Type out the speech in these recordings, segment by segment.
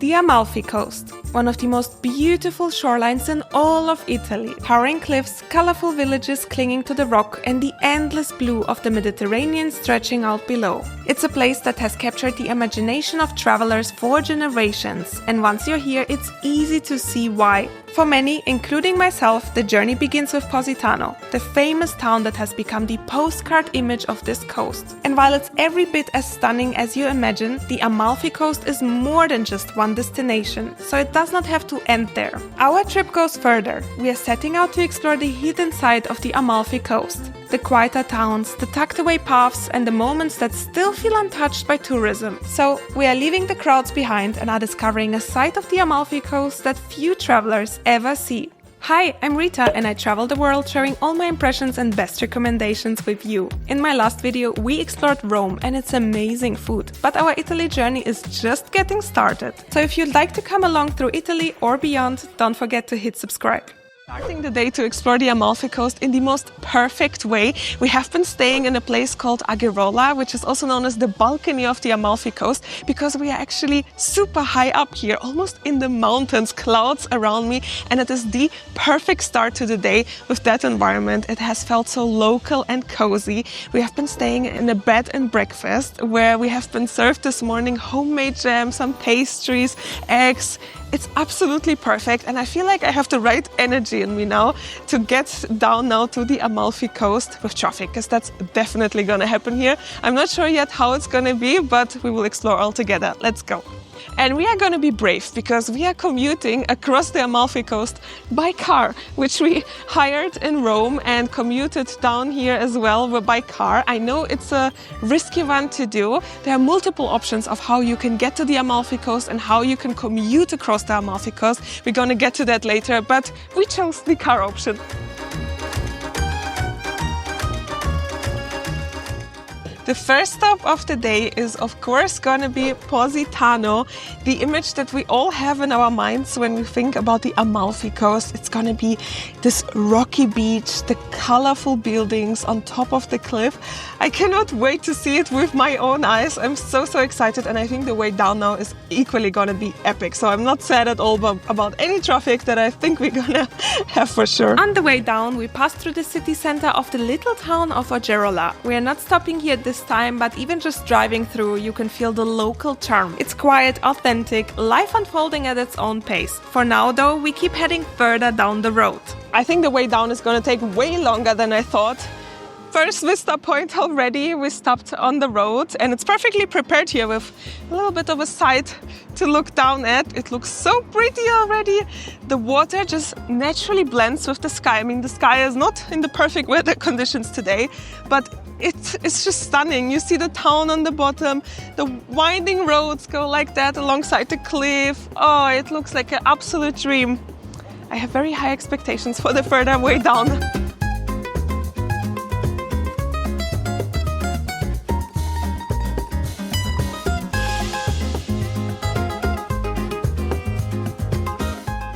The Amalfi Coast, one of the most beautiful shorelines in all of Italy. Towering cliffs, colorful villages clinging to the rock, and the endless blue of the Mediterranean stretching out below. It's a place that has captured the imagination of travelers for generations, and once you're here, it's easy to see why. For many, including myself, the journey begins with Positano, the famous town that has become the postcard image of this coast. And while it's every bit as stunning as you imagine, the Amalfi Coast is more than just one destination, so it does not have to end there. Our trip goes further. We are setting out to explore the hidden side of the Amalfi Coast. The quieter towns, the tucked away paths, and the moments that still feel untouched by tourism. So we are leaving the crowds behind and are discovering a side of the Amalfi Coast that few travelers ever see. Hi, I'm Rita and I travel the world sharing all my impressions and best recommendations with you. In my last video we explored Rome and its amazing food, but our Italy journey is just getting started. So if you'd like to come along through Italy or beyond, don't forget to hit subscribe. Starting the day to explore the Amalfi Coast in the most perfect way, we have been staying in a place called Agerola, which is also known as the balcony of the Amalfi Coast, because we are actually super high up here, almost in the mountains, clouds around me, and it is the perfect start to the day with that environment. It has felt so local and cozy. We have been staying in a bed and breakfast where we have been served this morning homemade jam, some pastries, eggs. It's absolutely perfect, and I feel like I have the right energy in me now to get down now to the Amalfi Coast with traffic, because that's definitely gonna happen here. I'm not sure yet how it's gonna be, but we will explore all together. Let's go. And we are going to be brave because we are commuting across the Amalfi Coast by car, which we hired in Rome and commuted down here as well by car. I know it's a risky one to do. There are multiple options of how you can get to the Amalfi Coast and how you can commute across the Amalfi Coast. We're going to get to that later, but we chose the car option. The first stop of the day is of course gonna be Positano, the image that we all have in our minds when we think about the Amalfi Coast. It's gonna be this rocky beach, the colorful buildings on top of the cliff. I cannot wait to see it with my own eyes. I'm so excited, and I think the way down now is equally gonna be epic. So I'm not sad at all about any traffic that I think we're gonna have for sure. On the way down, we pass through the city center of the little town of Agerola. We are not stopping here this time, but even just driving through, you can feel the local charm. It's quiet, authentic, life unfolding at its own pace. For now though, we keep heading further down the road. I think the way down is gonna take way longer than I thought. First vista point already, we stopped on the road and it's perfectly prepared here with a little bit of a side to look down at. It looks so pretty already. The water just naturally blends with the sky. I mean, the sky is not in the perfect weather conditions today, but it's just stunning. You see the town on the bottom, the winding roads go like that alongside the cliff. Oh, it looks like an absolute dream. I have very high expectations for the further way down.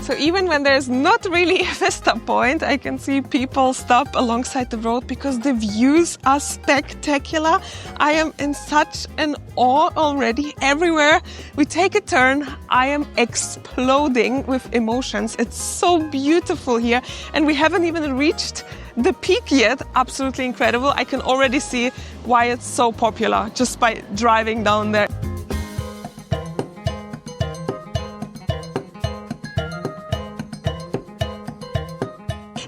So even when there's not really a vista point, I can see people stop alongside the road because the views are spectacular. I am in such an awe already. Everywhere we take a turn, I am exploding with emotions. It's so beautiful here, and we haven't even reached the peak yet. Absolutely incredible. I can already see why it's so popular just by driving down there.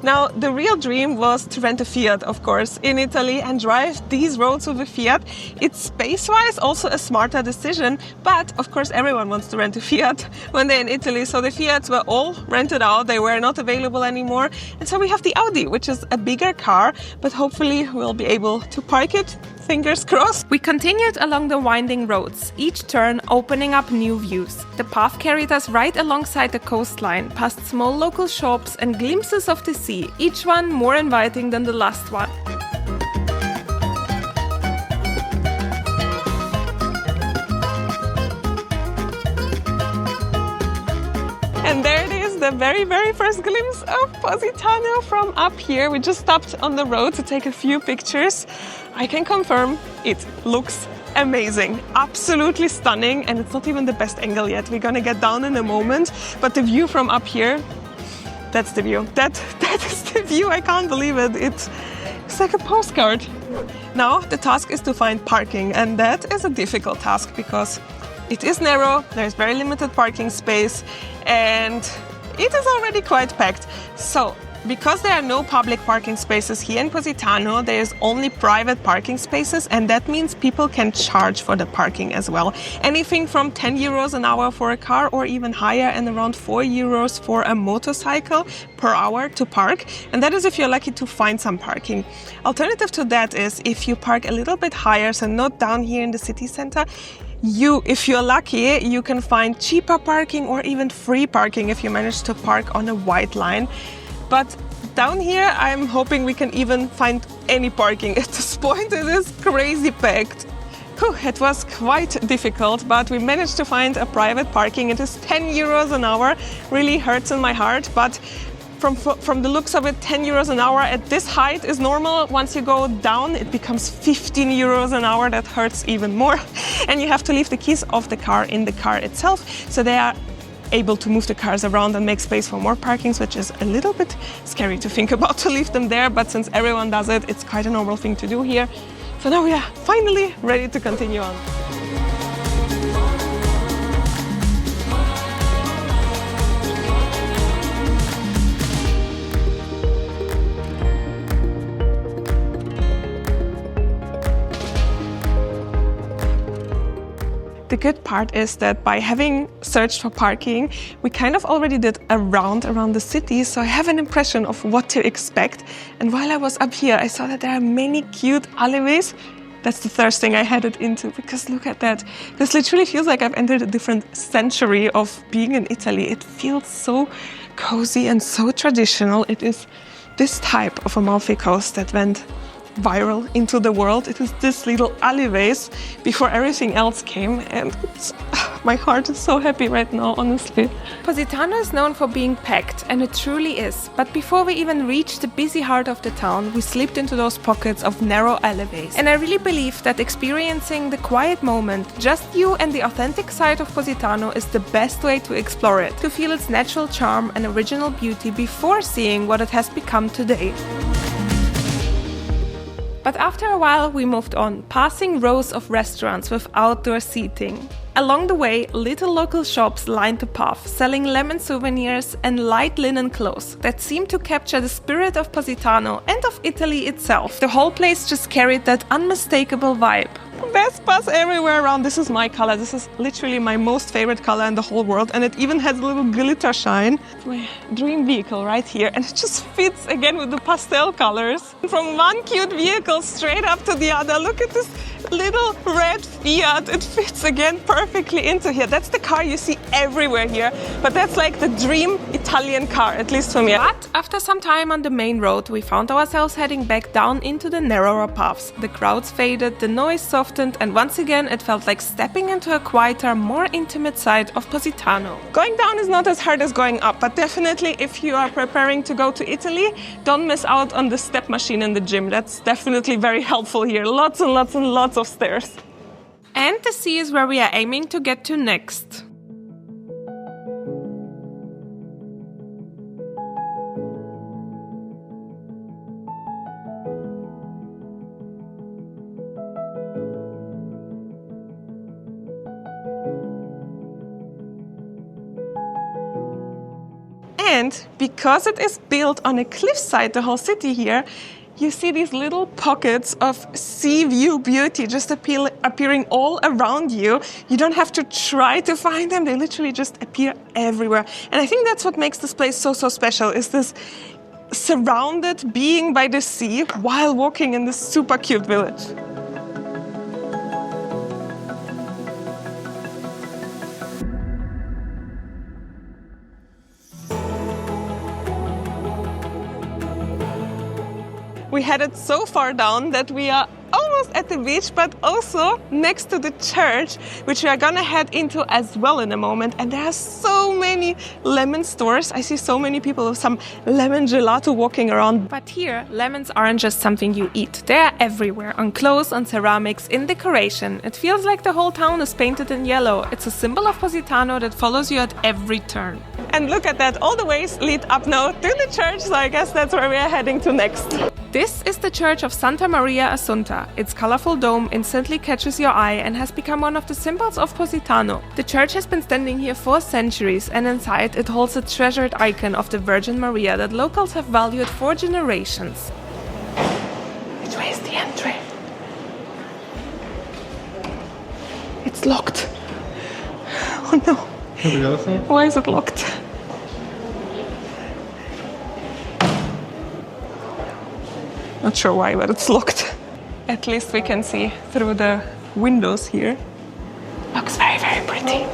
Now, the real dream was to rent a Fiat, of course, in Italy and drive these roads with a Fiat. It's space-wise also a smarter decision, but of course everyone wants to rent a Fiat when they're in Italy, so the Fiats were all rented out, they were not available anymore. And so we have the Audi, which is a bigger car, but hopefully we'll be able to park it. Fingers crossed. We continued along the winding roads, each turn opening up new views. The path carried us right alongside the coastline, past small local shops and glimpses of the sea, each one more inviting than the last one. And there it is, the very first glimpse of Positano from up here. We just stopped on the road to take a few pictures. I can confirm it looks amazing, absolutely stunning, and it's not even the best angle yet. We're gonna get down in a moment, but the view from up here, that's the view. That is the view. I can't believe it. It's like a postcard. Now the task is to find parking, and that is a difficult task because it is narrow, there's very limited parking space, and it is already quite packed. So because there are no public parking spaces here in Positano, there's only private parking spaces, and that means people can charge for the parking as well. Anything from 10 euros an hour for a car or even higher, and around 4 euros for a motorcycle per hour to park. And that is if you're lucky to find some parking. Alternative to that is if you park a little bit higher, so not down here in the city center, if you're lucky, you can find cheaper parking or even free parking if you manage to park on a white line. But down here, I'm hoping we can even find any parking. At this point, it is crazy packed. It was quite difficult, but we managed to find a private parking. It is 10 euros an hour, really hurts in my heart, but from the looks of it, 10 euros an hour at this height is normal. Once you go down, it becomes 15 euros an hour. That hurts even more. And you have to leave the keys of the car in the car itself, so they are able to move the cars around and make space for more parkings, which is a little bit scary to think about to leave them there, but since everyone does it, it's quite a normal thing to do here. So now we are finally ready to continue on. The good part is that by having searched for parking, we kind of already did a round around the city, so I have an impression of what to expect. And while I was up here, I saw that there are many cute alleyways. That's the first thing I headed into, because look at that. This literally feels like I've entered a different century of being in Italy. It feels so cozy and so traditional. It is this type of Amalfi Coast that went viral into the world. It is this little alleyways before everything else came, and my heart is so happy right now, honestly. Positano is known for being packed, and it truly is. But before we even reached the busy heart of the town, we slipped into those pockets of narrow alleyways. And I really believe that experiencing the quiet moment, just you and the authentic side of Positano, is the best way to explore it, to feel its natural charm and original beauty before seeing what it has become today. But after a while we moved on, passing rows of restaurants with outdoor seating. Along the way, little local shops lined the path, selling lemon souvenirs and light linen clothes that seemed to capture the spirit of Positano and of Italy itself. The whole place just carried that unmistakable vibe. Vespas everywhere around. This is my color. This is literally my most favorite color in the whole world, and it even has a little glitter shine. It's my dream vehicle right here, and it just fits again with the pastel colors. From one cute vehicle straight up to the other. Look at this little red Fiat. It fits again perfectly into here. That's the car you see everywhere here, but that's like the dream Italian car, at least for me. But after some time on the main road, we found ourselves heading back down into the narrower paths. The crowds faded, the noise softened, and once again it felt like stepping into a quieter, more intimate side of Positano. Going down is not as hard as going up, but definitely if you are preparing to go to Italy, don't miss out on the step machine in the gym. That's definitely very helpful here. Lots and lots and lots of stairs. And the sea is where we are aiming to get to next. And because it is built on a cliffside, the whole city here, you see these little pockets of sea view beauty just appearing all around you. You don't have to try to find them. They literally just appear everywhere. And I think that's what makes this place so special, is this surrounded being by the sea while walking in this super cute village. We headed so far down that we are almost at the beach, but also next to the church, which we are gonna head into as well in a moment. And there are so many lemon stores. I see so many people with some lemon gelato walking around. But here, lemons aren't just something you eat. They are everywhere, on clothes, on ceramics, in decoration. It feels like the whole town is painted in yellow. It's a symbol of Positano that follows you at every turn. And look at that, all the ways lead up now to the church, so I guess that's where we are heading to next. This is the church of Santa Maria Assunta. Its colorful dome instantly catches your eye and has become one of the symbols of Positano. The church has been standing here for centuries, and inside it holds a treasured icon of the Virgin Maria that locals have valued for generations. Which way is the entry? It's locked. Oh no. Why is it locked? Not sure why, but it's locked. At least we can see through the windows here. Looks very, very pretty.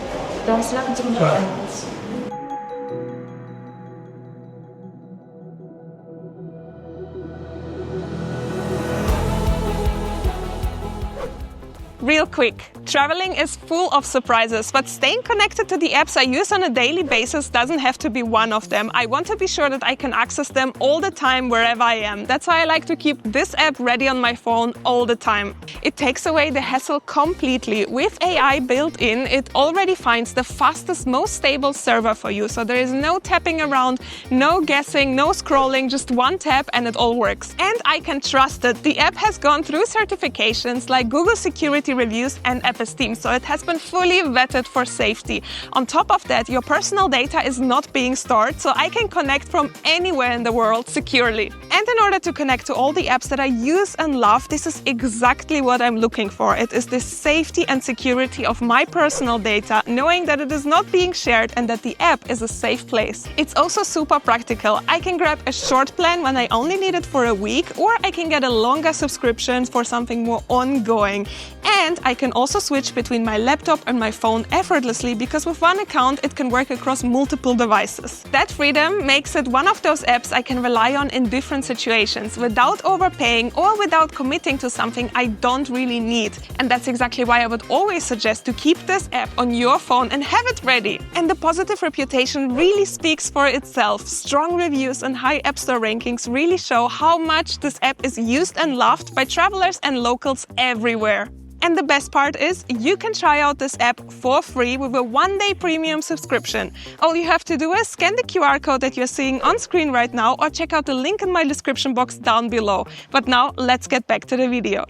Real quick, traveling is full of surprises, but staying connected to the apps I use on a daily basis doesn't have to be one of them. I want to be sure that I can access them all the time wherever I am. That's why I like to keep this app ready on my phone all the time. It takes away the hassle completely. With AI built in, it already finds the fastest, most stable server for you. So there is no tapping around, no guessing, no scrolling, just one tap and it all works. And I can trust it. The app has gone through certifications like Google Security Reviews and Esteem, so it has been fully vetted for safety. On top of that, your personal data is not being stored, so I can connect from anywhere in the world securely. And in order to connect to all the apps that I use and love, this is exactly what I'm looking for. It is the safety and security of my personal data, knowing that it is not being shared and that the app is a safe place. It's also super practical. I can grab a short plan when I only need it for a week, or I can get a longer subscription for something more ongoing. And I can also switch between my laptop and my phone effortlessly, because with one account it can work across multiple devices. That freedom makes it one of those apps I can rely on in different situations, without overpaying or without committing to something I don't really need. And that's exactly why I would always suggest to keep this app on your phone and have it ready. And the positive reputation really speaks for itself. Strong reviews and high App Store rankings really show how much this app is used and loved by travelers and locals everywhere. And the best part is, you can try out this app for free with a one-day premium subscription. All you have to do is scan the QR code that you're seeing on screen right now, or check out the link in my description box down below. But now, let's get back to the video.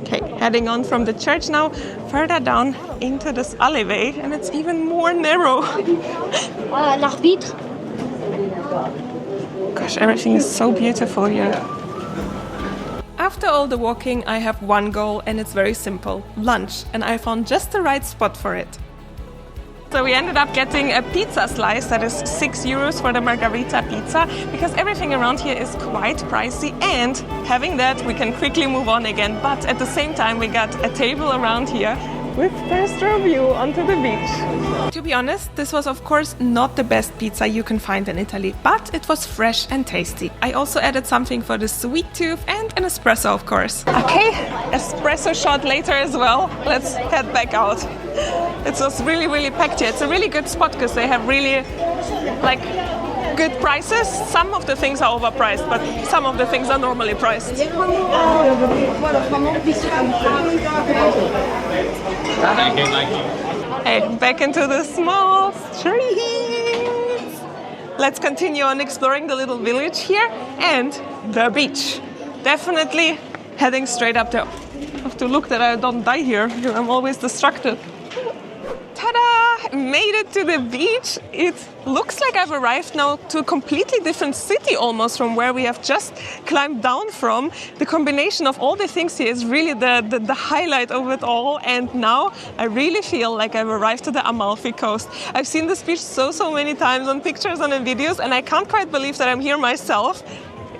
Okay, heading on from the church now, further down into this alleyway, and it's even more narrow. Gosh, everything is so beautiful here. After all the walking, I have one goal, and it's very simple: lunch, and I found just the right spot for it. So we ended up getting a pizza slice that is €6 for the margarita pizza, because everything around here is quite pricey, and having that we can quickly move on again. But at the same time we got a table around here with bistro view onto the beach. To be honest, this was of course not the best pizza you can find in Italy, but it was fresh and tasty. I also added something for the sweet tooth and an espresso, of course. Okay, espresso shot later as well. Let's head back out. It was really packed here. It's a really good spot because they have really good prices. Some of the things are overpriced, but some of the things are normally priced. Hey, back into the small streets. Let's continue on exploring the little village here and the beach. Definitely heading straight up there. I have to look that I don't die here. I'm always distracted. Ta-da! Made it to the beach. It looks like I've arrived now to a completely different city almost from where we have just climbed down from. The combination of all the things here is really the highlight of it all. And now I really feel like I've arrived to the Amalfi Coast. I've seen this beach so many times on pictures and in videos, and I can't quite believe that I'm here myself.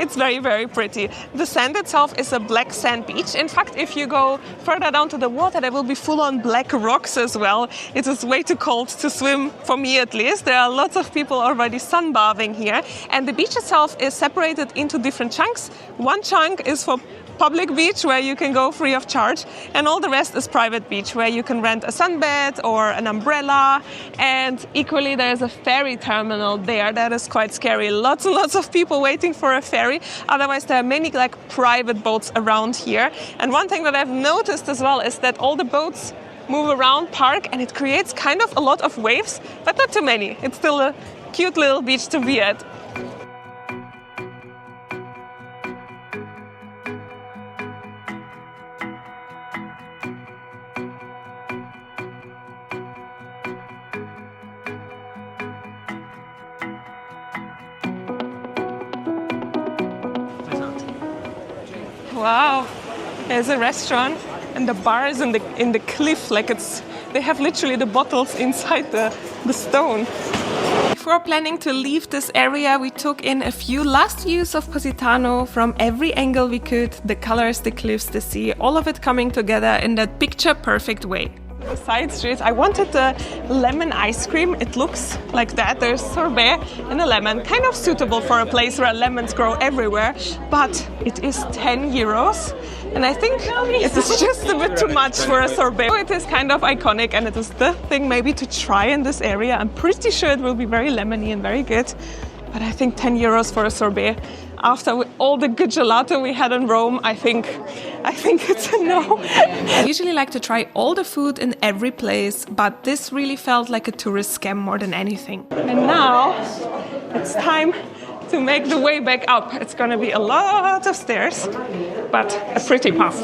It's very pretty. The sand itself is a black sand beach. In fact, if you go further down to the water, there will be full-on black rocks as well. It is way too cold to swim, for me at least. There are lots of people already sunbathing here. And the beach itself is separated into different chunks. One chunk is for public beach where you can go free of charge, and all the rest is private beach where you can rent a sunbed or an umbrella. And equally there's a ferry terminal there that is quite scary. Lots and lots of people waiting for a ferry. Otherwise there are many like private boats around here. And one thing that I've noticed as well is that all the boats move around, park, and it creates kind of a lot of waves, but not too many. It's still a cute little beach to be at. Wow, there's a restaurant and the bar is in the cliff, like they have literally the bottles inside the stone. Before planning to leave this area, we took in a few last views of Positano from every angle we could, the colors, the cliffs, the sea, all of it coming together in that picture-perfect way. The side streets, I wanted the lemon ice cream. It looks like that. There's sorbet and a lemon, kind of suitable for a place where lemons grow everywhere, but it is 10 euros. And I think it is just a bit too much for a sorbet. It is kind of iconic and it is the thing maybe to try in this area. I'm pretty sure it will be very lemony and very good, but I think 10 euros for a sorbet. After all the good gelato we had in Rome, I think it's a no. I usually like to try all the food in every place, but this really felt like a tourist scam more than anything. And now it's time to make the way back up. It's going to be a lot of stairs, but a pretty path.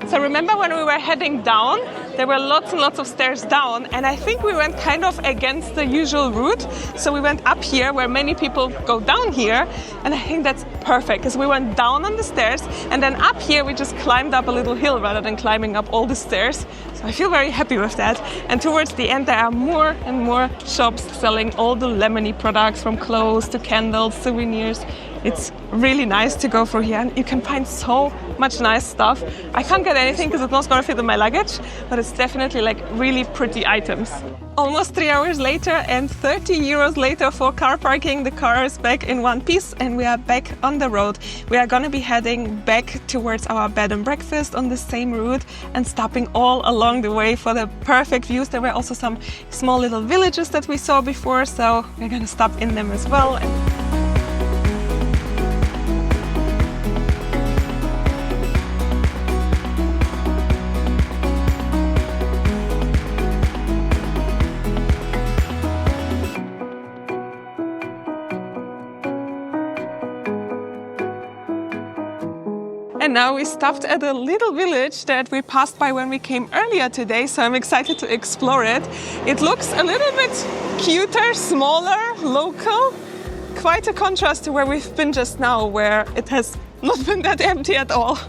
So remember when we were heading down, there were lots and lots of stairs down, and I think we went kind of against the usual route. So we went up here where many people go down here, and I think that's perfect because we went down on the stairs and then up here we just climbed up a little hill rather than climbing up all the stairs. So I feel very happy with that. And towards the end there are more and more shops selling all the lemony products, from clothes to candles, souvenirs. It's really nice to go through here and you can find so much nice stuff. I can't get anything because it's not going to fit in my luggage, but it's definitely like really pretty items. Almost 3 hours later and 30 euros later for car parking, the car is back in one piece and we are back on the road. We are going to be heading back towards our bed and breakfast on the same route and stopping all along the way for the perfect views. There were also some small little villages that we saw before, so we're going to stop in them as well. And now we stopped at a little village that we passed by when we came earlier today, so I'm excited to explore it. It looks a little bit cuter, smaller, local. Quite a contrast to where we've been just now, where it has not been that empty at all.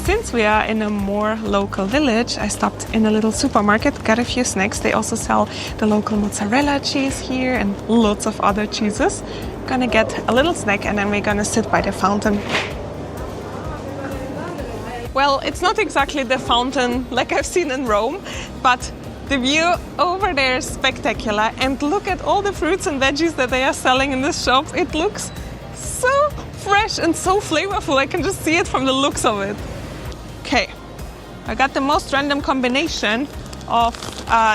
Since we are in a more local village, I stopped in a little supermarket, got a few snacks. They also sell the local mozzarella cheese here and lots of other cheeses. Gonna get a little snack and then we're gonna sit by the fountain. Well, it's not exactly the fountain like I've seen in Rome, but the view over there is spectacular. And look at all the fruits and veggies that they are selling in this shop. It looks so fresh and so flavorful. I can just see it from the looks of it. Okay, I got the most random combination of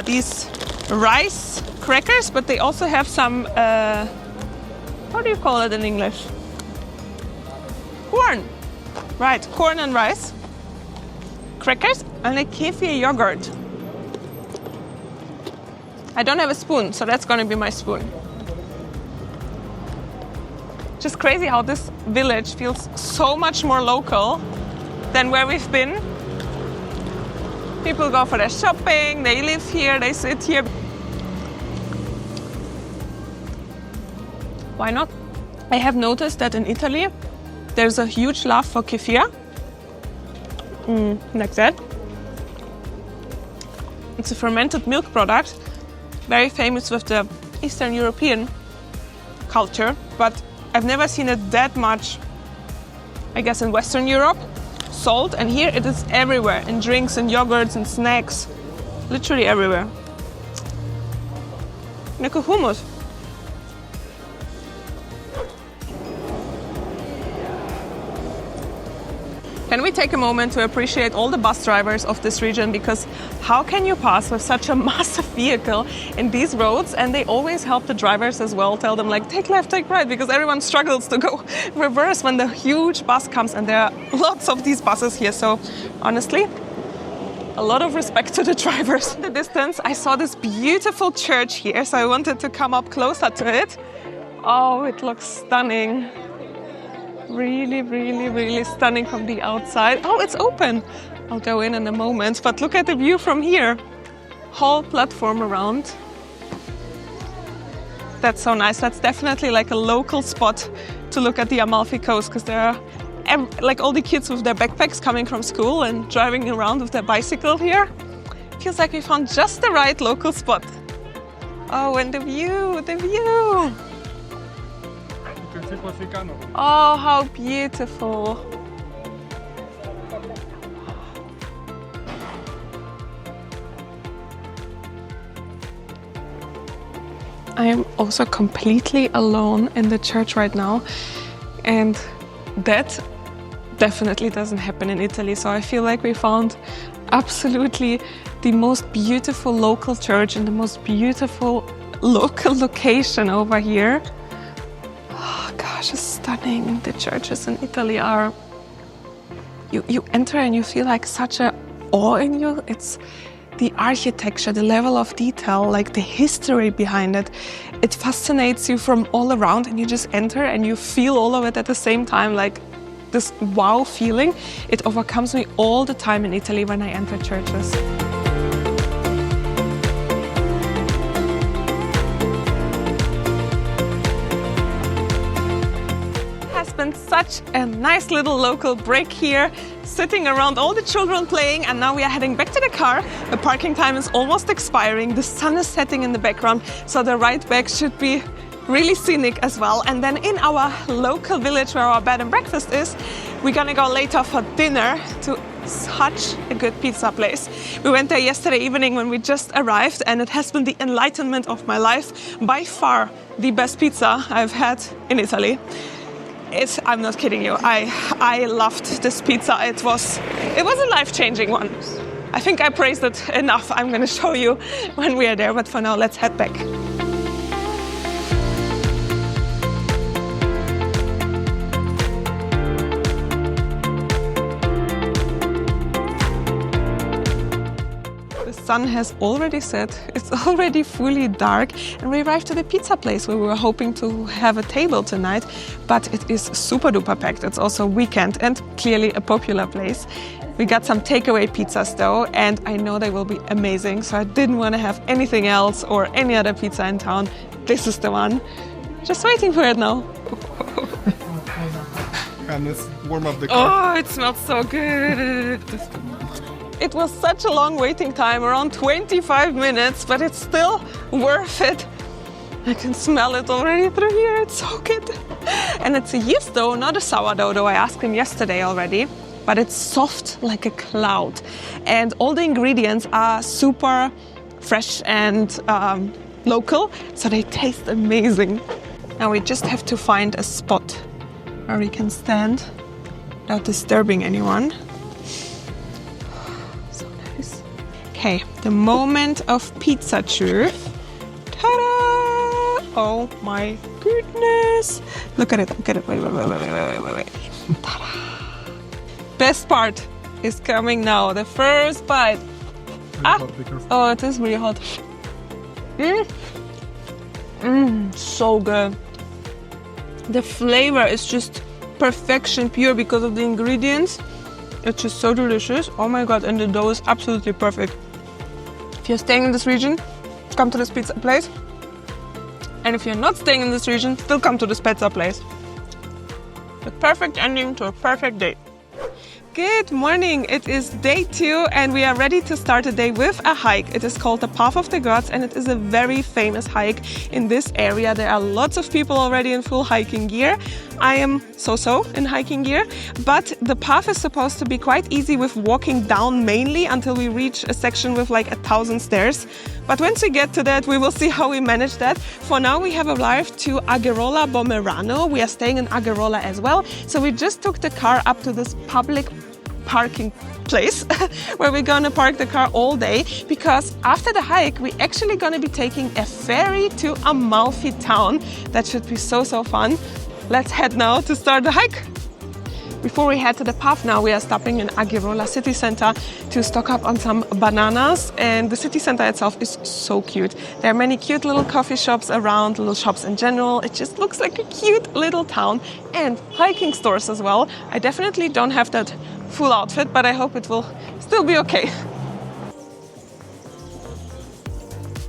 these rice crackers, but they also have some, how do you call it in English? Corn. Right, corn and rice. Crackers and a kefir yogurt. I don't have a spoon, so that's going to be my spoon. Just crazy how this village feels so much more local than where we've been. People go for their shopping, they live here, they sit here. Why not? I have noticed that in Italy there's a huge love for kefir. Like that. It's a fermented milk product, very famous with the Eastern European culture, but I've never seen it that much, I guess, in Western Europe, salt, and here it is everywhere, in drinks and yogurts and snacks, literally everywhere. Like a hummus. Can we take a moment to appreciate all the bus drivers of this region, because how can you pass with such a massive vehicle in these roads? And they always help the drivers as well, tell them like take left, take right, because everyone struggles to go reverse when the huge bus comes, and there are lots of these buses here. So honestly, a lot of respect to the drivers. In the distance, I saw this beautiful church here, so I wanted to come up closer to it. Oh, it looks stunning. Really, really, really stunning from the outside. Oh, it's open. I'll go in a moment, but look at the view from here. Whole platform around. That's so nice. That's definitely like a local spot to look at the Amalfi Coast, because there are like all the kids with their backpacks coming from school and driving around with their bicycle here. Feels like we found just the right local spot. Oh, and the view, the view. Positano. Oh, how beautiful. I am also completely alone in the church right now, and that definitely doesn't happen in Italy. So I feel like we found absolutely the most beautiful local church and the most beautiful local location over here. Oh gosh, it's stunning. The churches in Italy are, you enter and you feel like such a awe in you. It's the architecture, the level of detail, like the history behind it. It fascinates you from all around, and you just enter and you feel all of it at the same time, like this wow feeling. It overcomes me all the time in Italy when I enter churches. Been such a nice little local break here, sitting around all the children playing, and now we are heading back to the car. The parking time is almost expiring, the sun is setting in the background, so the ride back should be really scenic as well. And then in our local village where our bed and breakfast is, we're gonna go later for dinner to such a good pizza place. We went there yesterday evening when we just arrived, and it has been the enlightenment of my life. By far the best pizza I've had in Italy. I'm not kidding you. I loved this pizza. It was a life-changing one. I think I praised it enough. I'm going to show you when we are there, but for now, let's head back. The sun has already set, it's already fully dark, and we arrived to the pizza place where we were hoping to have a table tonight, but it is super duper packed. It's also weekend and clearly a popular place. We got some takeaway pizzas though, and I know they will be amazing, so I didn't want to have anything else or any other pizza in town. This is the one. Just waiting for it now. And let's warm up the car. Oh, it smells so good. It was such a long waiting time, around 25 minutes, but it's still worth it. I can smell it already through here, it's so good. And it's a yeast dough, not a sourdough dough. I asked him yesterday already, but it's soft like a cloud. And all the ingredients are super fresh and local, so they taste amazing. Now we just have to find a spot where we can stand without disturbing anyone. Okay, the moment of pizza truth. Ta-da! Oh my goodness! Look at it, look at it. Wait. Ta-da! Best part is coming now. The first bite. Oh, it is really hot. So good. The flavor is just perfection pure because of the ingredients. It's just so delicious. Oh my god, and the dough is absolutely perfect. If you're staying in this region, come to this pizza place. And if you're not staying in this region, still come to this pizza place. The perfect ending to a perfect day. Good morning, it is day 2 and we are ready to start the day with a hike. It is called the Path of the Gods and it is a very famous hike in this area. There are lots of people already in full hiking gear. I am so-so in hiking gear, but the path is supposed to be quite easy with walking down mainly until we reach a section with like 1,000 stairs. But once we get to that, we will see how we manage that. For now, we have arrived to Agerola Bomerano. We are staying in Agerola as well. So we just took the car up to this public parking place where we're gonna park the car all day, because after the hike, we're actually gonna be taking a ferry to Amalfi Town. That should be so fun. Let's head now to start the hike. Before we head to the path now, we are stopping in Agerola city center to stock up on some bananas, and the city center itself is so cute. There are many cute little coffee shops around, little shops in general. It just looks like a cute little town, and hiking stores as well. I definitely don't have that full outfit, but I hope it will still be okay.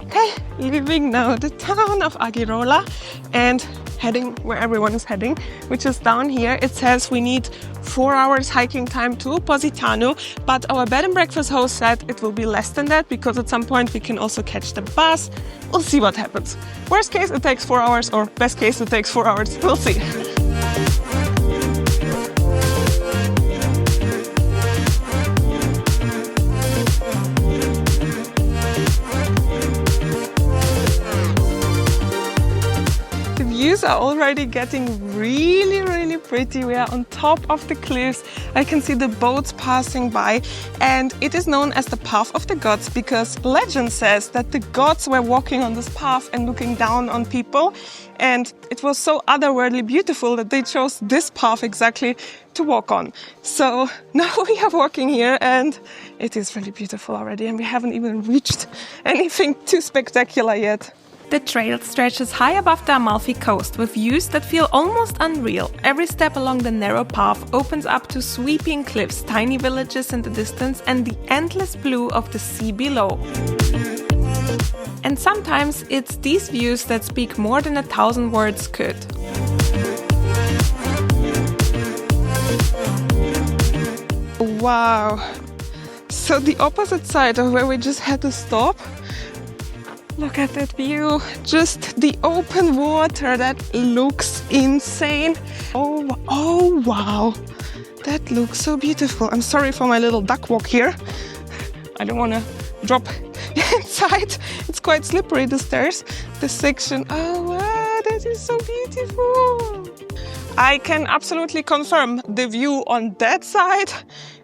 Okay, leaving now the town of Agerola and heading where everyone is heading, which is down here. It says we need 4 hours hiking time to Positano, but our bed and breakfast host said it will be less than that because at some point we can also catch the bus. We'll see what happens. Worst case it takes 4 hours, or best case it takes 4 hours. We'll see. Views are already getting really pretty. We are on top of the cliffs. I can see the boats passing by, and it is known as the Path of the Gods because legend says that the gods were walking on this path and looking down on people, and it was so otherworldly beautiful that they chose this path exactly to walk on. So now we are walking here and it is really beautiful already, and we haven't even reached anything too spectacular yet. The trail stretches high above the Amalfi Coast with views that feel almost unreal. Every step along the narrow path opens up to sweeping cliffs, tiny villages in the distance, and the endless blue of the sea below. And sometimes it's these views that speak more than 1,000 words could. Wow! So the opposite side of where we just had to stop. Look at that view, just the open water, that looks insane. Oh wow, that looks so beautiful. I'm sorry for my little duck walk here. I don't want to drop inside. It's quite slippery, the stairs, this section. Oh wow, that is so beautiful. I can absolutely confirm the view on that side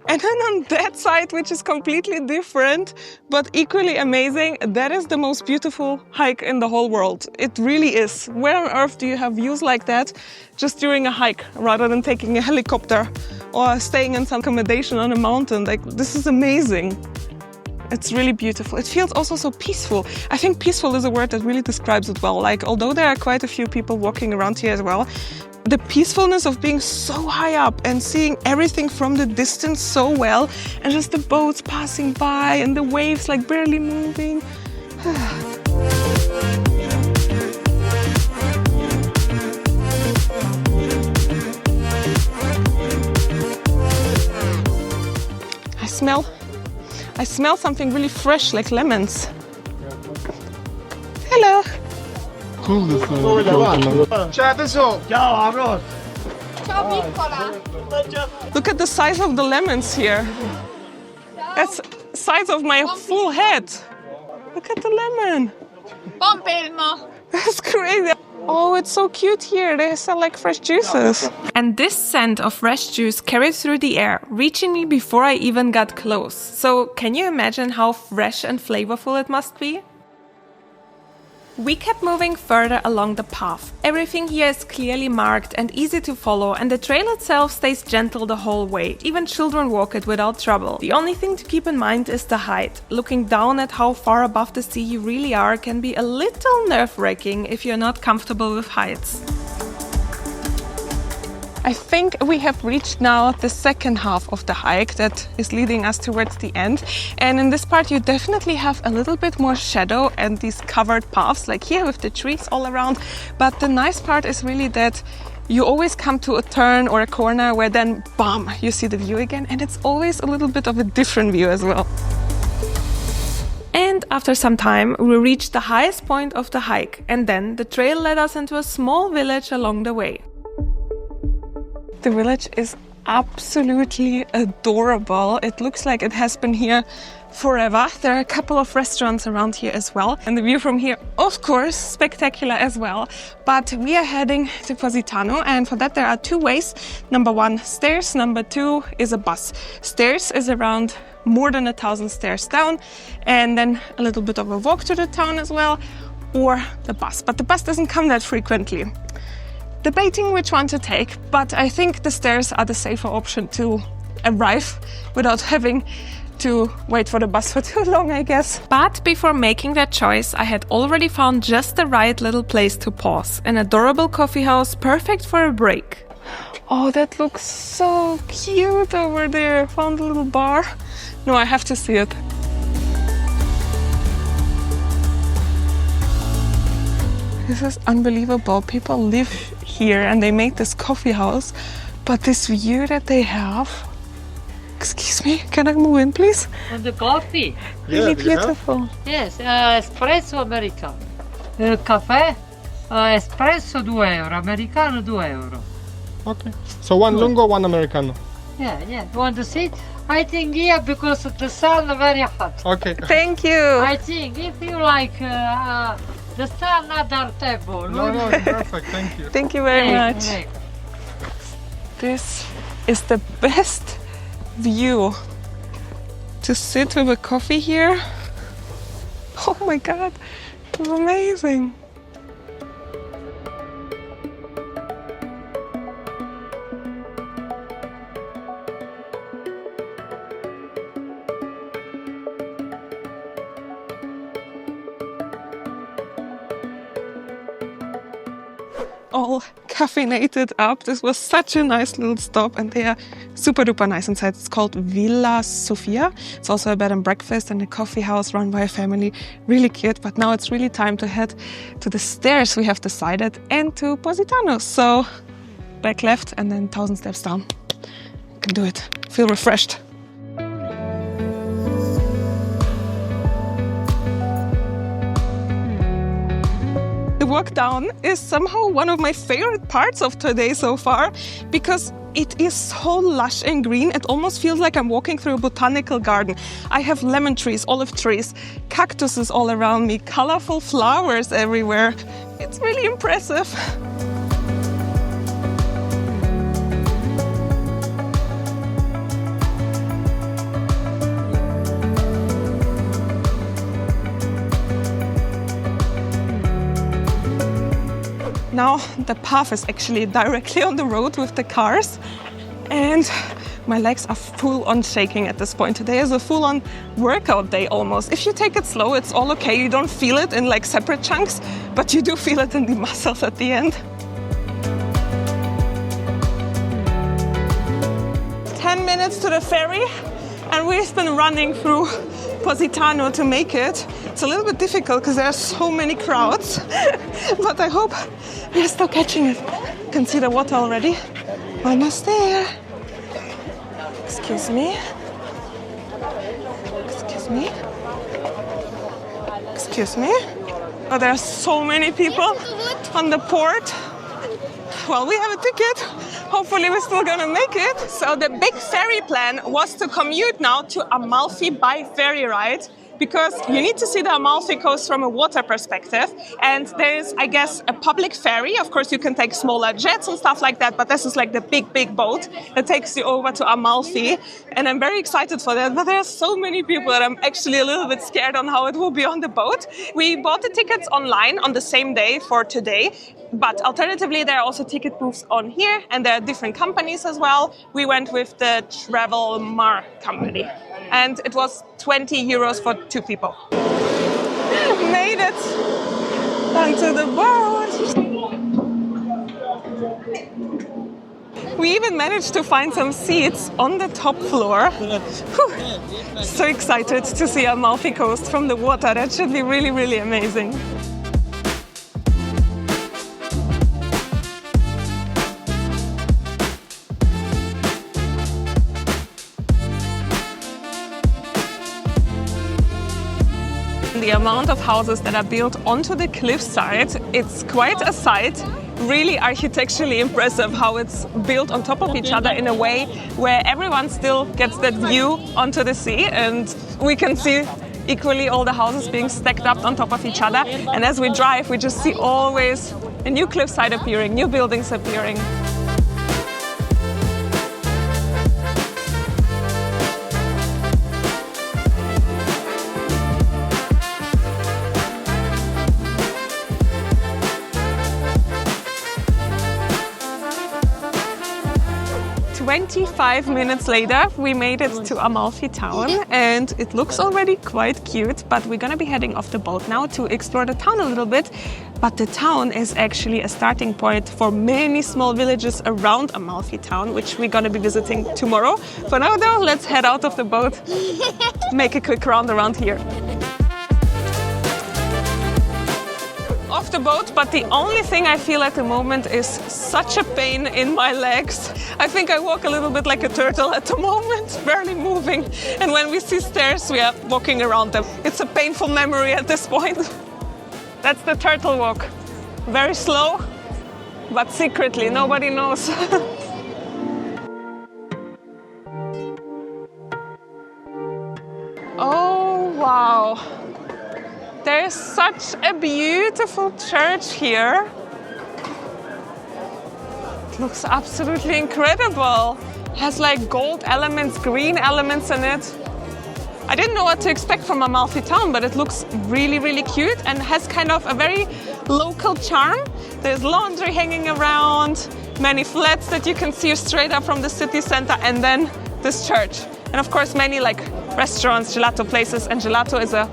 and then on that side, which is completely different, but equally amazing. That is the most beautiful hike in the whole world. It really is. Where on earth do you have views like that just during a hike rather than taking a helicopter or staying in some accommodation on a mountain? Like, this is amazing. It's really beautiful. It feels also so peaceful. I think peaceful is a word that really describes it well. Like, although there are quite a few people walking around here as well, the peacefulness of being so high up and seeing everything from the distance so well, and just the boats passing by and the waves like barely moving. I smell something really fresh, like lemons. Hello. Cool, this Look at the size of the lemons here. That's the size of my full head. Look at the lemon. That's crazy. Oh, it's so cute here. They sell like fresh juices. And this scent of fresh juice carried through the air, reaching me before I even got close. So can you imagine how fresh and flavorful it must be? We kept moving further along the path. Everything here is clearly marked and easy to follow, and the trail itself stays gentle the whole way. Even children walk it without trouble. The only thing to keep in mind is the height. Looking down at how far above the sea you really are can be a little nerve-wracking if you're not comfortable with heights. I think we have reached now the second half of the hike that is leading us towards the end. And in this part you definitely have a little bit more shadow and these covered paths like here with the trees all around. But the nice part is really that you always come to a turn or a corner where then, bam, you see the view again, and it's always a little bit of a different view as well. And after some time, we reached the highest point of the hike, and then the trail led us into a small village along the way. The village is absolutely adorable. It looks like it has been here forever. There are a couple of restaurants around here as well. And the view from here, of course, spectacular as well. But we are heading to Positano, and for that there are two ways. Number one, stairs. Number two is a bus. Stairs is around more than 1,000 stairs down, and then a little bit of a walk to the town as well, or the bus. But the bus doesn't come that frequently. Debating which one to take, but I think the stairs are the safer option to arrive without having to wait for the bus for too long, I guess. But before making that choice, I had already found just the right little place to pause. An adorable coffee house, perfect for a break. Oh, that looks so cute over there. Found a little bar. No, I have to see it. This is unbelievable. People live here and they make this coffee house, but this view that they have. Excuse me, can I move in, please? And the coffee? Really beautiful. Yes, espresso americano. Caffè, espresso 2 euro, americano 2 euro. Okay. So one lungo, one americano. Yeah. You want to sit? I think here because of the sun very hot. Okay. Thank you. I think if you like the sun, other table. No, perfect. Thank you. Thank you very much. This is the best view to sit with a coffee here. Oh my God, it's amazing. All caffeinated up. This was such a nice little stop, and they are super duper nice inside. It's called Villa Sofia. It's also a bed and breakfast and a coffee house run by a family. Really cute, but now it's really time to head to the stairs we have decided and to Positano. So back left and then 1,000 steps down. Can do it. Feel refreshed. The walk down is somehow one of my favorite parts of today so far, because it is so lush and green. It almost feels like I'm walking through a botanical garden. I have lemon trees, olive trees, cactuses all around me, colorful flowers everywhere. It's really impressive. Now the path is actually directly on the road with the cars, and my legs are full on shaking at this point. Today is a full-on workout day almost. If you take it slow, it's all okay. You don't feel it in like separate chunks, but you do feel it in the muscles at the end. 10 minutes to the ferry, and we've been running through Positano to make it. It's a little bit difficult because there are so many crowds, but I hope we're still catching it. You can see the water already. Almost there. Excuse me. Excuse me. Excuse me. Oh, there are so many people on the port. Well, we have a ticket. Hopefully we're still gonna make it. So the big ferry plan was to commute now to Amalfi by ferry ride, because you need to see the Amalfi Coast from a water perspective. And there's, I guess, a public ferry. Of course, you can take smaller jets and stuff like that, but this is like the big boat that takes you over to Amalfi. And I'm very excited for that, but there are so many people that I'm actually a little bit scared on how it will be on the boat. We bought the tickets online on the same day for today, but alternatively, there are also ticket booths on here, and there are different companies as well. We went with the Travel Mar company, and it was 20 euros for 2 people. Made it onto the boat. We even managed to find some seats on the top floor. Whew. So excited to see Amalfi Coast from the water. That should be really, really amazing. the amount of houses that are built onto the cliffside. It's quite a sight. Really architecturally impressive how it's built on top of each other in a way where everyone still gets that view onto the sea, and we can see equally all the houses being stacked up on top of each other. And as we drive, we just see always a new cliffside appearing, new buildings appearing. 25 minutes later, we made it to Amalfi Town, and it looks already quite cute, but we're gonna be heading off the boat now to explore the town a little bit. But the town is actually a starting point for many small villages around Amalfi Town, which we're gonna be visiting tomorrow. For now though, let's head out of the boat, make a quick round around here. Off the boat, but the only thing I feel at the moment is such a pain in my legs. I think I walk a little bit like a turtle at the moment, barely moving. And when we see stairs, we are walking around them. It's a painful memory at this point. That's the turtle walk. Very slow, but secretly, nobody knows. Oh, wow. There's such a beautiful church here. It looks absolutely incredible. It has like gold elements, green elements in it. I didn't know what to expect from Amalfi Town, but it looks really, really cute and has kind of a very local charm. There's laundry hanging around, many flats that you can see straight up from the city center, and then this church. And of course, many like restaurants, gelato places, and gelato is a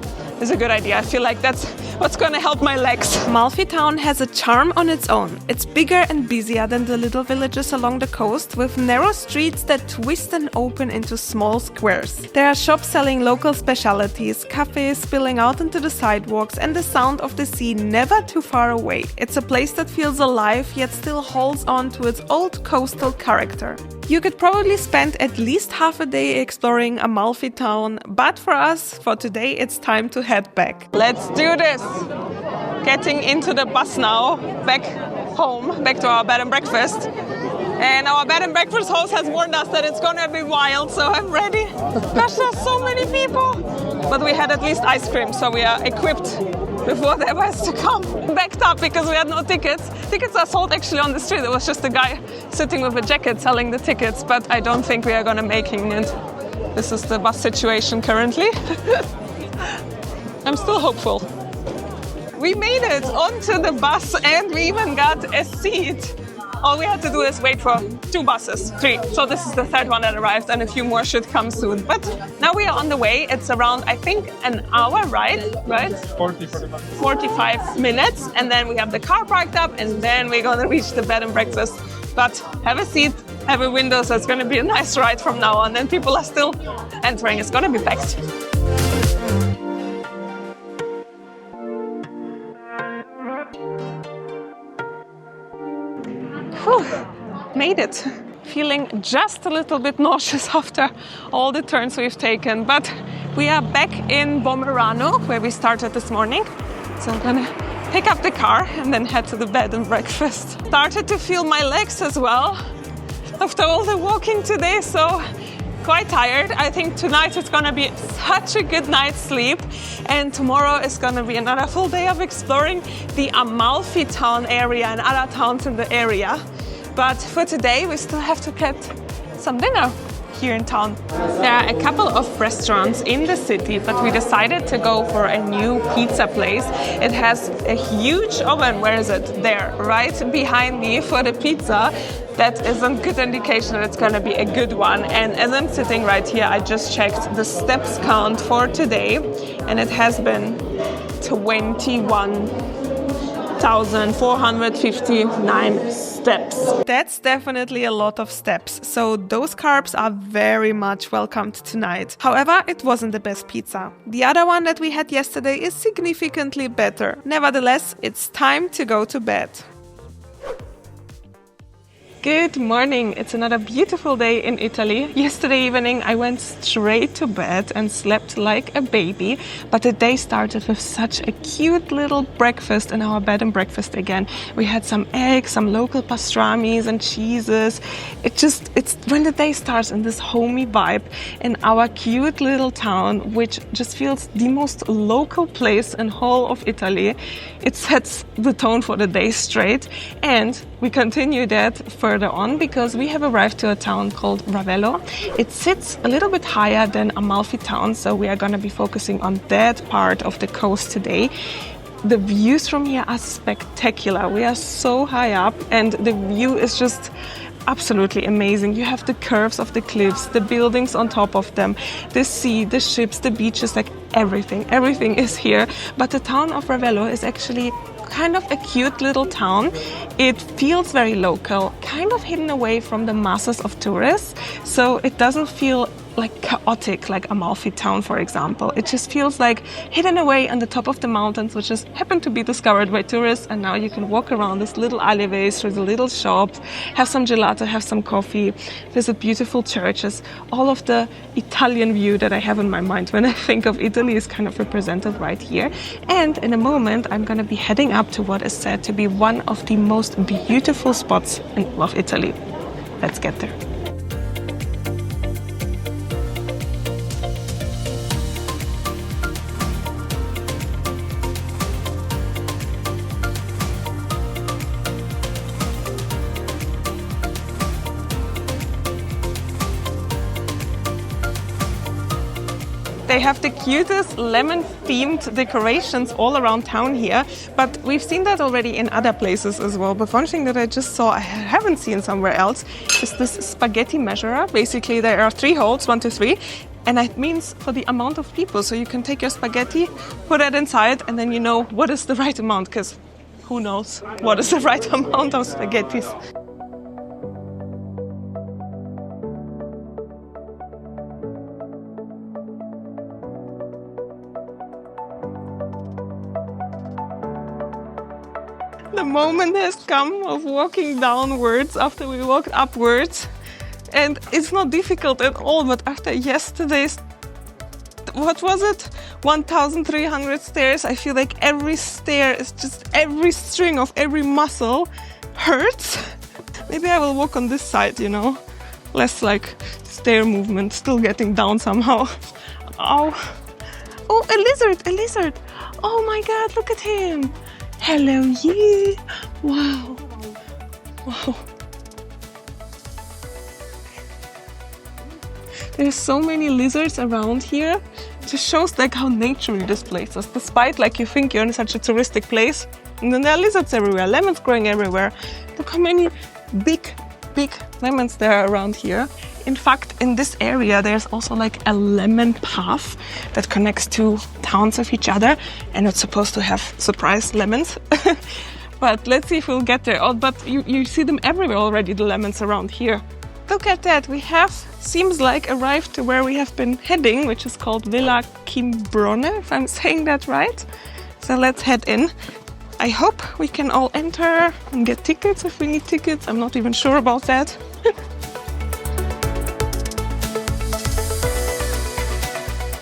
good idea. I feel like that's what's going to help my legs. Amalfi Town has a charm on its own. It's bigger and busier than the little villages along the coast, with narrow streets that twist and open into small squares. There are shops selling local specialties, cafes spilling out into the sidewalks, and the sound of the sea never too far away. It's a place that feels alive, yet still holds on to its old coastal character. You could probably spend at least half a day exploring Amalfi Town, but for us, for today, it's time to head back. Let's do this! Getting into the bus now, back home, back to our bed and breakfast. And our bed and breakfast host has warned us that it's gonna be wild, so I'm ready. Gosh, there's so many people! But we had at least ice cream, so we are equipped with whatever is to come. Backed up because we had no tickets. Tickets are sold actually on the street. There was just a guy sitting with a jacket selling the tickets, but I don't think we are gonna make it. This is the bus situation currently. I'm still hopeful. We made it onto the bus and we even got a seat. All we had to do is wait for 2 buses, 3. So this is the 3rd one that arrived, and a few more should come soon. But now we are on the way. It's around, I think, an hour ride, right? 45 minutes. And then we have the car parked up, and then we're going to reach the bed and breakfast. But have a seat, have a window, so it's going to be a nice ride from now on. And people are still entering. It's going to be packed. Whew, made it. Feeling just a little bit nauseous after all the turns we've taken, but we are back in Bomerano, where we started this morning. So I'm gonna pick up the car and then head to the bed and breakfast. Started to feel my legs as well after all the walking today, so quite tired. I think tonight is gonna be such a good night's sleep, and tomorrow is gonna be another full day of exploring the Amalfi Town area and other towns in the area. But for today, we still have to get some dinner here in town. There are a couple of restaurants in the city, but we decided to go for a new pizza place. It has a huge oven. Where is it? There, right behind me for the pizza. That is a good indication that it's going to be a good one. And as I'm sitting right here, I just checked the steps count for today, and it has been 21,459 steps. That's definitely a lot of steps, so those carbs are very much welcomed tonight. However, it wasn't the best pizza. The other one that we had yesterday is significantly better. Nevertheless, it's time to go to bed. Good morning. It's another beautiful day in Italy. Yesterday evening I went straight to bed and slept like a baby, but the day started with such a cute little breakfast in our bed and breakfast again. We had some eggs, some local pastrami's and cheeses. It's when the day starts in this homey vibe in our cute little town, which just feels the most local place in whole of Italy. It sets the tone for the day straight, and we continue that further on because we have arrived to a town called Ravello. It sits a little bit higher than Amalfi Town, so we are going to be focusing on that part of the coast today. The views from here are spectacular. We are so high up and the view is just absolutely amazing. You have the curves of the cliffs, the buildings on top of them, the sea, the ships, the beaches, like everything is here. But the town of Ravello is actually kind of a cute little town. It feels very local, kind of hidden away from the masses of tourists, so it doesn't feel like chaotic like Amalfi Town, for example. It just feels like hidden away on the top of the mountains, which just happened to be discovered by tourists, and now you can walk around this little alleyways through the little shops, have some gelato, have some coffee, visit beautiful churches. All of the Italian view that I have in my mind when I think of Italy is kind of represented right here. And in a moment I'm going to be heading up to what is said to be one of the most beautiful spots in all of Italy. Let's get there. They have the cutest lemon-themed decorations all around town here, but we've seen that already in other places as well. But one thing that I just saw I haven't seen somewhere else is this spaghetti measurer. Basically, there are 3 holes, 1 to 3, and it means for the amount of people. So you can take your spaghetti, put it inside, and then you know what is the right amount, because who knows what is the right amount of spaghettis. The moment has come of walking downwards after we walked upwards, and it's not difficult at all, but after yesterday's, what was it, 1,300 stairs, I feel like every stair is just, every string of every muscle hurts. Maybe I will walk on this side, you know, less like stair movement, still getting down somehow. Oh, a lizard, oh my god, look at him. Hello, you! Wow! There's so many lizards around here. It just shows like how naturey this place is. Despite like you think you're in such a touristic place, and then there are lizards everywhere, lemons growing everywhere. Look how many big lemons there are around here. In fact, in this area, there's also like a lemon path that connects 2 towns of each other, and it's supposed to have surprise lemons. But let's see if we'll get there. Oh, but you see them everywhere already, the lemons around here. Look at that. We have, seems like, arrived to where we have been heading, which is called Villa Cimbrone, if I'm saying that right. So let's head in. I hope we can all enter and get tickets if we need tickets. I'm not even sure about that.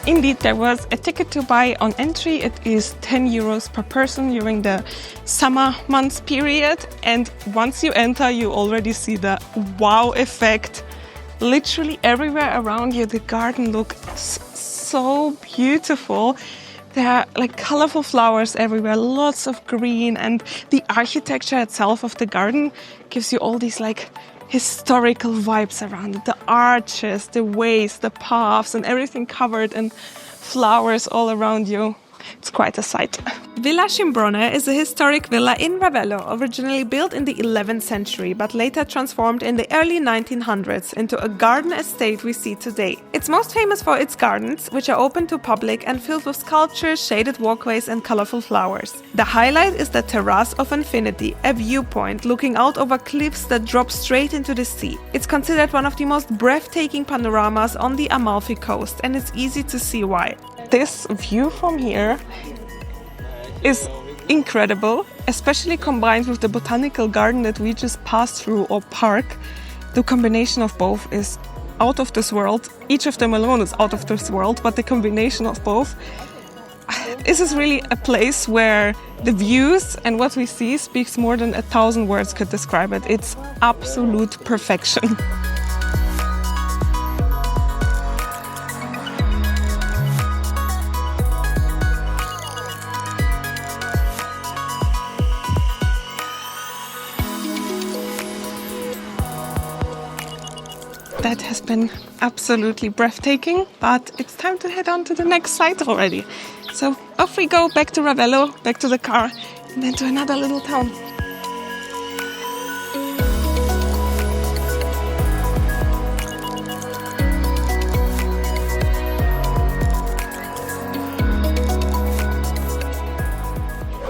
Indeed, there was a ticket to buy on entry. It is 10 euros per person during the summer months period. And once you enter, you already see the wow effect. Literally everywhere around you, the garden looks so beautiful. There are like colorful flowers everywhere, lots of green, and the architecture itself of the garden gives you all these like historical vibes around it. The arches, the ways, the paths, and everything covered in flowers all around you. It's quite a sight. Villa Cimbrone is a historic villa in Ravello, originally built in the 11th century, but later transformed in the early 1900s into a garden estate we see today. It's most famous for its gardens, which are open to public and filled with sculptures, shaded walkways, and colorful flowers. The highlight is the Terrace of Infinity, a viewpoint looking out over cliffs that drop straight into the sea. It's considered one of the most breathtaking panoramas on the Amalfi Coast, and it's easy to see why. This view from here is incredible, especially combined with the botanical garden that we just passed through, or park. The combination of both is out of this world. Each of them alone is out of this world, but the combination of both. This is really a place where the views and what we see speaks more than 1,000 words could describe it. It's absolute perfection. That has been absolutely breathtaking, but it's time to head on to the next site already. So off we go, back to Ravello, back to the car, and then to another little town.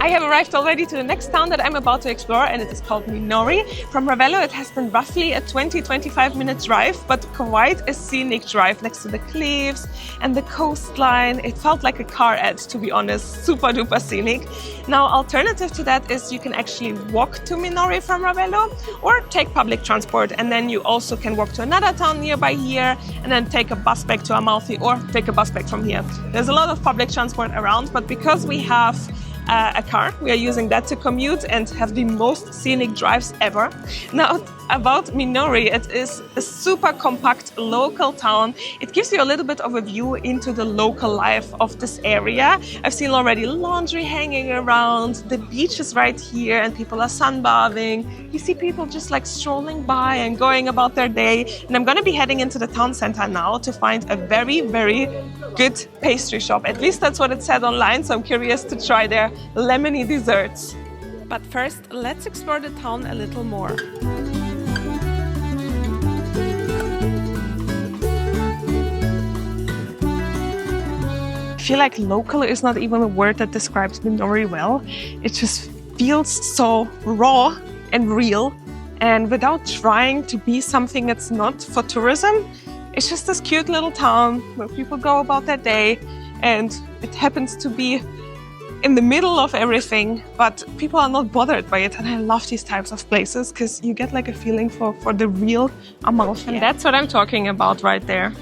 I have arrived already to the next town that I'm about to explore, and it is called Minori. From Ravello it has been roughly a 20-25 minute drive, but quite a scenic drive next to the cliffs and the coastline. It felt like a car ad, to be honest, super duper scenic. Now, alternative to that is you can actually walk to Minori from Ravello or take public transport, and then you also can walk to another town nearby here and then take a bus back to Amalfi or take a bus back from here. There's a lot of public transport around, but because we have a car, we are using that to commute and have the most scenic drives ever. Now, about Minori, it is a super compact local town. It gives you a little bit of a view into the local life of this area. I've seen already laundry hanging around, the beach is right here and people are sunbathing. You see people just like strolling by and going about their day. And I'm going to be heading into the town center now to find a very, very good pastry shop. At least that's what it said online, so I'm curious to try their lemony desserts. But first, let's explore the town a little more. I feel like local is not even a word that describes Minori well. It just feels so raw and real, and without trying to be something that's not for tourism. It's just this cute little town where people go about their day, and it happens to be in the middle of everything, but people are not bothered by it. And I love these types of places because you get like a feeling for the real Amalfi. And that's what I'm talking about right there.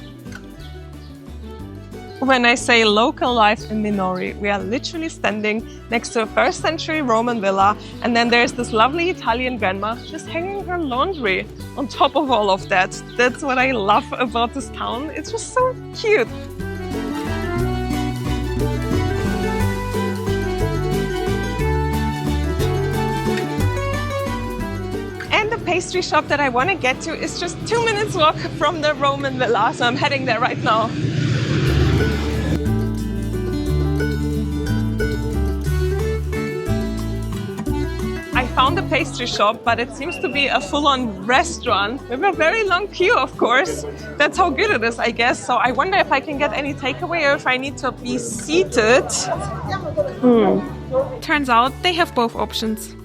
When I say local life in Minori, we are literally standing next to a first century Roman villa, and then there's this lovely Italian grandma just hanging her laundry on top of all of that. That's what I love about this town. It's just so cute. And the pastry shop that I want to get to is just 2 minutes walk from the Roman villa, so I'm heading there right now. I found a pastry shop, but it seems to be a full-on restaurant with a very long queue, of course. That's how good it is, I guess. So I wonder if I can get any takeaway or if I need to be seated. Turns out they have both options.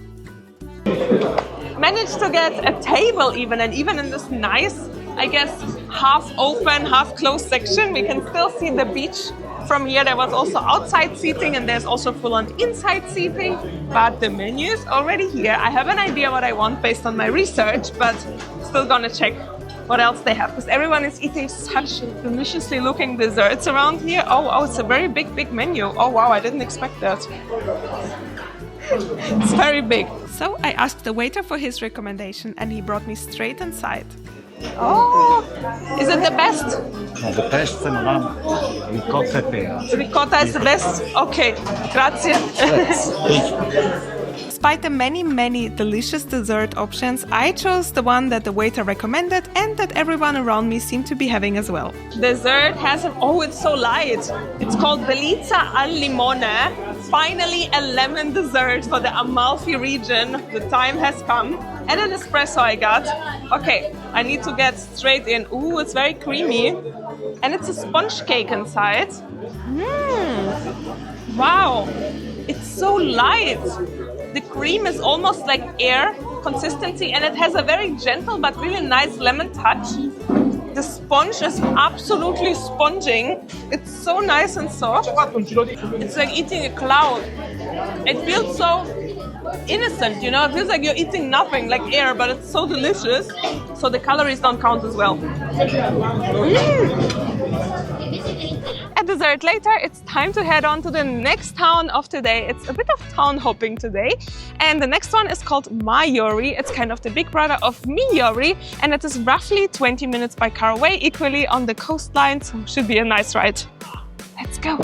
Managed to get a table even, and even in this nice, I guess, half open, half closed section, we can still see the beach from here. There was also outside seating, and there's also full-on inside seating, but the menu is already here. I have an idea what I want based on my research, but still gonna check what else they have, because everyone is eating such deliciously looking desserts around here. Oh, it's a very big menu. Oh wow, I didn't expect that. It's very big. So I asked the waiter for his recommendation, and he brought me straight inside. Oh, is it the best? The best ricotta pear. Ricotta is the best? Okay, grazie. Despite the many delicious dessert options, I chose the one that the waiter recommended and that everyone around me seemed to be having as well. Dessert has it's so light. It's called Belizza al limone. Finally a lemon dessert for the Amalfi region. The time has come. And an espresso I got. Okay, I need to get straight in. Ooh, it's very creamy. And it's a sponge cake inside. Wow, it's so light. The cream is almost like air consistency, and it has a very gentle but really nice lemon touch. The sponge is absolutely sponging. It's so nice and soft. It's like eating a cloud. It feels so innocent, you know? It feels like you're eating nothing, like air, but it's so delicious. So the calories don't count as well. A dessert later, it's time to head on to the next town of today. It's a bit of town hopping today. And the next one is called Maiori. It's kind of the big brother of Minori. And it is roughly 20 minutes by car away, equally on the coastline. So should be a nice ride. Let's go.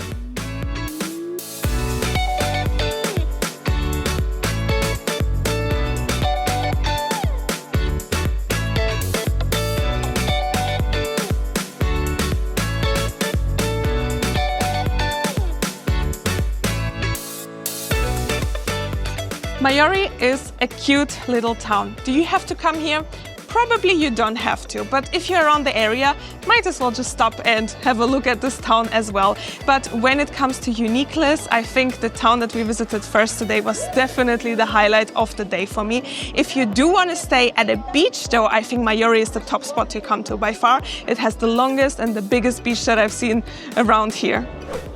Maiori is a cute little town. Do you have to come here? Probably you don't have to, but if you're around the area, might as well just stop and have a look at this town as well. But when it comes to uniqueness, I think the town that we visited first today was definitely the highlight of the day for me. If you do want to stay at a beach though, I think Maiori is the top spot to come to by far. It has the longest and the biggest beach that I've seen around here.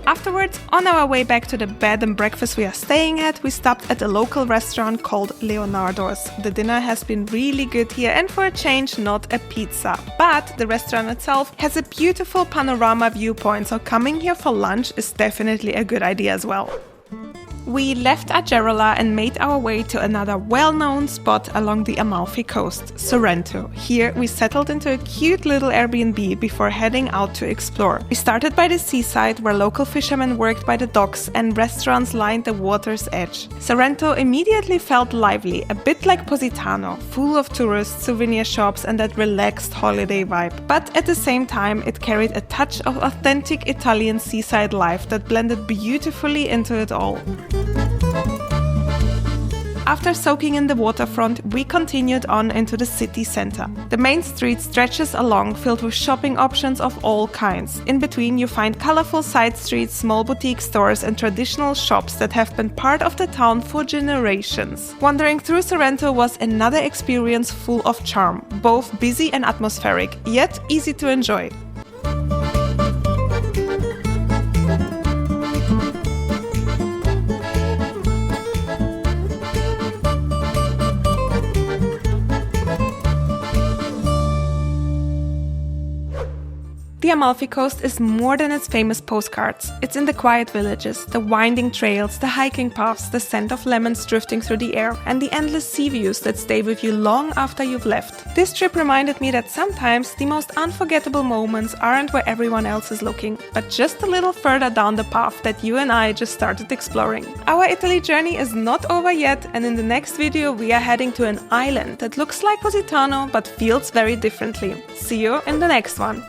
Afterwards, on our way back to the bed and breakfast we are staying at, we stopped at a local restaurant called Leonardo's. The dinner has been really good here and for a change, not a pizza. But the restaurant itself has a beautiful panorama viewpoint, so coming here for lunch is definitely a good idea as well. We left Agerola and made our way to another well-known spot along the Amalfi Coast, Sorrento. Here we settled into a cute little Airbnb before heading out to explore. We started by the seaside where local fishermen worked by the docks and restaurants lined the water's edge. Sorrento immediately felt lively, a bit like Positano, full of tourists, souvenir shops and that relaxed holiday vibe. But at the same time it carried a touch of authentic Italian seaside life that blended beautifully into it all. After soaking in the waterfront, we continued on into the city center. The main street stretches along, filled with shopping options of all kinds. In between you find colorful side streets, small boutique stores and traditional shops that have been part of the town for generations. Wandering through Sorrento was another experience full of charm, both busy and atmospheric, yet easy to enjoy. The Amalfi Coast is more than its famous postcards. It's in the quiet villages, the winding trails, the hiking paths, the scent of lemons drifting through the air, and the endless sea views that stay with you long after you've left. This trip reminded me that sometimes the most unforgettable moments aren't where everyone else is looking, but just a little further down the path that you and I just started exploring. Our Italy journey is not over yet, and in the next video we are heading to an island that looks like Positano but feels very differently. See you in the next one.